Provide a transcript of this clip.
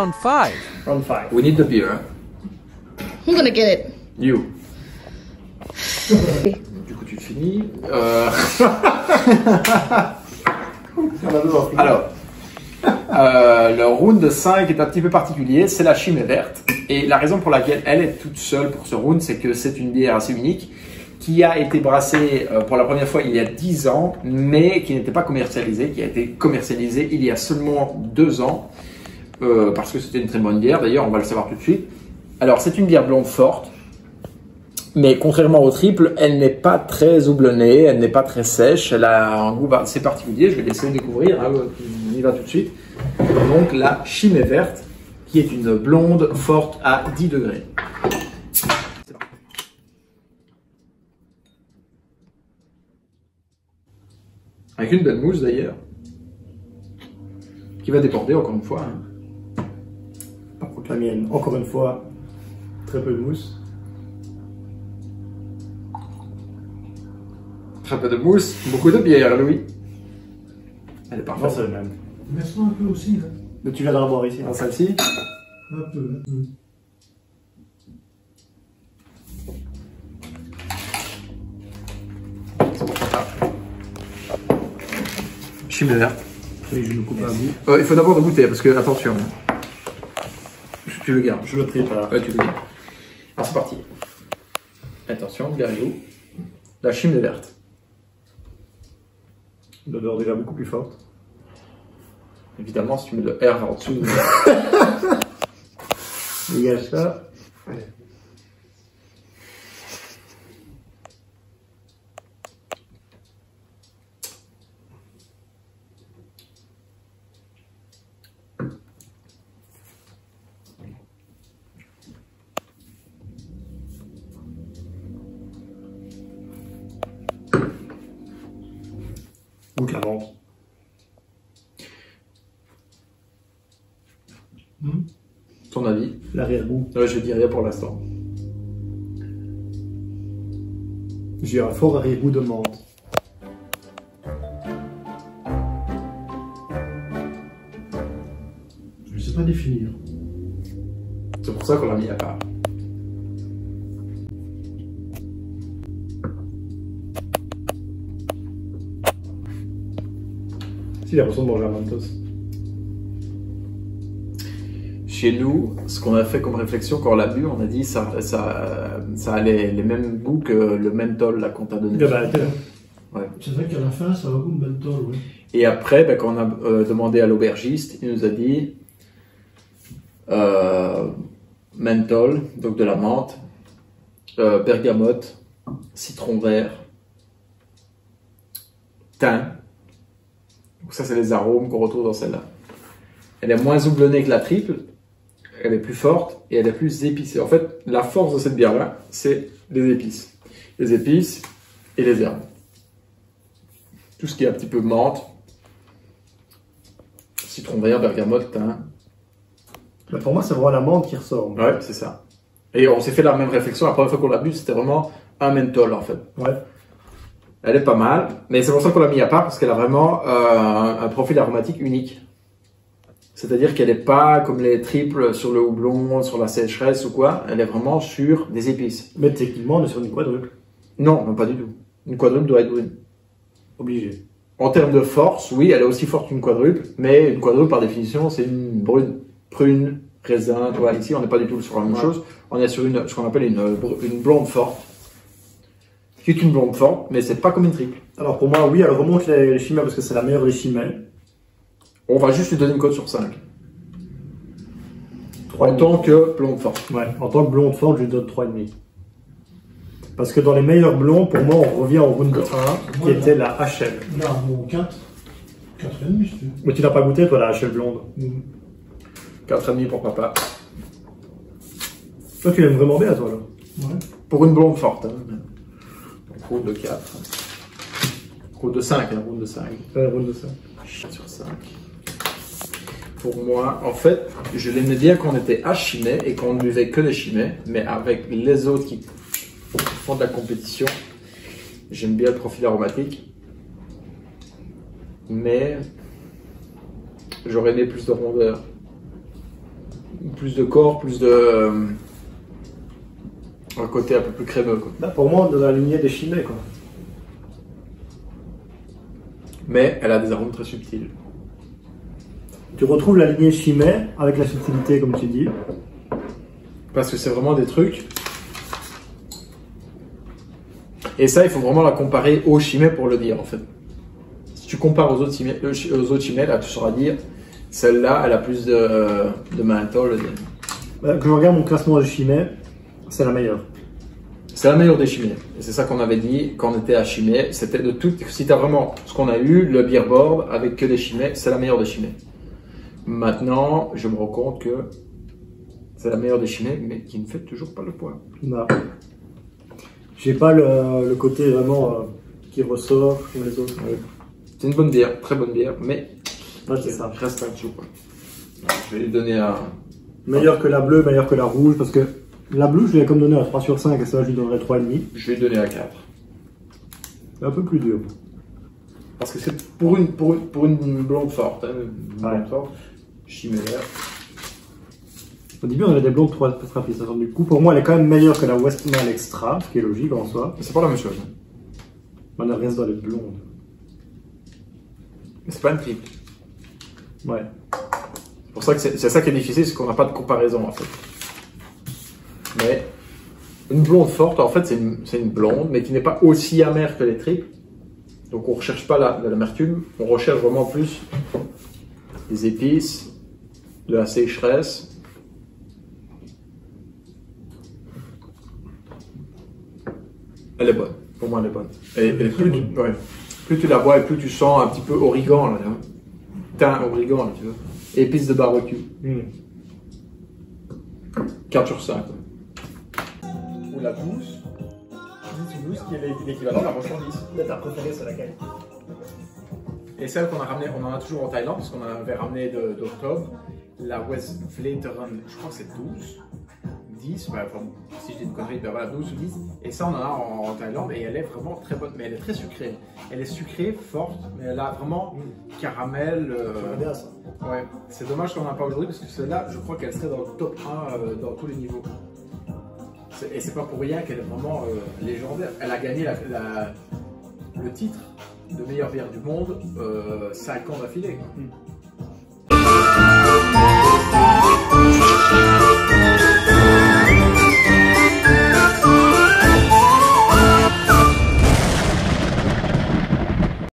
round 5. Round 5. We need the beer. I'm gonna get it. You. Du coup, tu finis. Alors, le round 5 est un petit peu particulier, c'est la Chimay verte. Et la raison pour laquelle elle est toute seule pour ce round, c'est que c'est une bière assez unique qui a été brassée pour la première fois il y a 10 ans, mais qui n'était pas commercialisée, qui a été commercialisée il y a seulement 2 ans, parce que c'était une très bonne bière, d'ailleurs on va le savoir tout de suite. Alors c'est une bière blonde forte, mais contrairement au triple, elle n'est pas très houblonnée, elle n'est pas très sèche, elle a un goût assez particulier, je vais laisser découvrir, hein, on y va tout de suite. Donc la Chimay verte, qui est une blonde forte à 10 degrés. Avec une belle mousse d'ailleurs, qui va déborder encore une fois. Hein. Par contre la mienne, encore une fois, très peu de mousse. Très peu de mousse, beaucoup de bière, Louis. Elle est Non, parfaite. c'est le même. Mets-toi un peu aussi, là. Mais tu viendras boire ici. Ah, celle-ci. Un peu. Chimay verte. Oui, je me coupe un bout. Il faut d'abord le goûter, parce que, attention. Tu le gardes. Je le prépare. Ouais, tu le gardes. Alors c'est parti. Attention, gardez-vous. La Chimay verte. L'odeur déjà beaucoup plus forte. Évidemment, si tu mets le R en dessous. Dégage ça. Goûte la menthe. Ton avis? L'arrière-goût. Je dis rien pour l'instant. J'ai un fort arrière-goût de menthe. Je ne sais pas définir. C'est pour ça qu'on l'a mis à part. Si, il a l'impression de manger un Mentos. Chez nous, ce qu'on a fait comme réflexion quand on l'a bu, on a dit ça a les mêmes goûts que le menthol là, qu'on t'a donné. Ouais. C'est vrai qu'à la fin, ça a un goût de menthol, oui. Et après, ben, quand on a demandé à l'aubergiste, il nous a dit menthol, donc de la menthe, bergamote, citron vert, thym. Donc ça, c'est les arômes qu'on retrouve dans celle-là. Elle est moins houblonnée que la triple, elle est plus forte et elle est plus épicée. En fait, la force de cette bière-là, c'est les épices. Les épices et les herbes. Tout ce qui est un petit peu menthe, citron vert, bergamote, thym. Mais pour moi, c'est vraiment la menthe qui ressort. Ouais, c'est ça. Et on s'est fait la même réflexion. La première fois qu'on l'a bu, c'était vraiment un menthol en fait. Ouais. Elle est pas mal, mais c'est pour ça qu'on l'a mis à part, parce qu'elle a vraiment un profil aromatique unique. C'est-à-dire qu'elle n'est pas comme les triples sur le houblon, sur la sécheresse ou quoi. Elle est vraiment sur des épices. Mais techniquement, on est sur une quadruple. Non, non, pas du tout. Une quadruple doit être brune. Obligé. En termes de force, oui, elle est aussi forte qu'une quadruple, mais une quadruple, par définition, c'est une brune. Prune, raisin, tu vois. Ici, on n'est pas du tout sur la même chose. On est sur ce qu'on appelle une blonde forte. Qui est une blonde forte, mais c'est pas comme une triple. Alors pour moi, oui, elle remonte les Chimay parce que c'est la meilleure des Chimay. On va juste lui donner une cote sur 5. 3,5. En tant que blonde forte. Ouais, en tant que blonde forte, je lui donne 3,5. Parce que dans les meilleurs blonds, pour moi, on revient au round 1, qui était la HL. Là, bon, 4. 4,5 si tu veux. Mais tu n'as pas goûté, toi, la HL blonde. 4,5 pour papa. Toi, tu l'aimes vraiment bien, toi, là. Ouais. Pour une blonde forte. Hein. Donc, route de 4. Route de 5, hein, route de 5. Round de ça. 4 sur 5. Pour moi, en fait, je l'aimais bien quand on était à Chimay et qu'on ne buvait que des Chimay, mais avec les autres qui font de la compétition, j'aime bien le profil aromatique. Mais j'aurais aimé plus de rondeur. plus de corps, plus de un côté un peu plus crémeux, quoi. Bah, pour moi, dans la lignée des Chimay, quoi. Mais elle a des arômes très subtils. Tu retrouves la lignée Chimay avec la subtilité, comme tu dis. Parce que c'est vraiment des trucs. Et ça, il faut vraiment la comparer au Chimay pour le dire, en fait. Si tu compares aux autres Chimay, là, tu sauras dire, celle-là, elle a plus de menthol. Bah, que je regarde mon classement de Chimay, c'est la meilleure. C'est la meilleure des Chimay. Et c'est ça qu'on avait dit quand on était à Chimay. C'était de toutes. Si tu as vraiment ce qu'on a eu, le beer board avec que des Chimay, c'est la meilleure des Chimay. Maintenant, je me rends compte que c'est la meilleure des Chimay, mais qui ne fait toujours pas le poids. Non. J'ai pas le côté vraiment qui ressort comme les autres. Ouais. C'est une bonne bière, très bonne bière, mais Ouais, c'est ça. reste un dessous, quoi. Je vais lui donner un. Meilleure que la bleue, meilleure que la rouge, parce que la bleue, je lui ai comme donné un 3 sur 5, et ça, je lui donnerais 3,5. Je vais lui donner un 4. C'est un peu plus dur. Parce que c'est pour une blonde forte. Hein, une blonde Ouais. forte. Chimay vert. Au début, on avait des blondes 3 rapides. Du coup, pour moi, elle est quand même meilleure que la Westmalle Extra, ce qui est logique en soi. Mais c'est pas la même chose. Hein. On a rien dans les blondes. Mais c'est pas une triple. Ouais. C'est pour ça que c'est ça qui est difficile, c'est qu'on n'a pas de comparaison en fait. Mais une blonde forte, en fait, c'est une blonde, mais qui n'est pas aussi amère que les triples. Donc on ne recherche pas de l'amertume, on recherche vraiment plus des épices, de la sécheresse. Elle est bonne, pour moi elle est bonne. Et plus tu la bois et plus tu sens un petit peu origan, là, tu vois. Thym, origan, là, tu vois. Épices de barbecue. 4 sur 5. Ou la douce. 10 ou 12 qui est l'équivalent de la marchandise. Ta préférée, c'est laquelle? Et celle qu'on a ramenée, on en a toujours en Thaïlande, parce qu'on en avait ramené d'octobre. La West Vleteren, je crois que c'est 12. 10, ouais, enfin, si je dis une connerie, ben voilà, 12 ou 10. Et ça, on en a en Thaïlande et elle est vraiment très bonne, mais elle est très sucrée. Elle est sucrée, forte, mais elle a vraiment caramel. J'aime bien ça. Ouais, c'est dommage qu'on n'en a pas aujourd'hui parce que celle-là, je crois qu'elle serait dans le top 1 dans tous les niveaux. Et c'est pas pour rien qu'elle est vraiment légendaire. Elle a gagné le titre de meilleure bière du monde 5 ans d'affilée.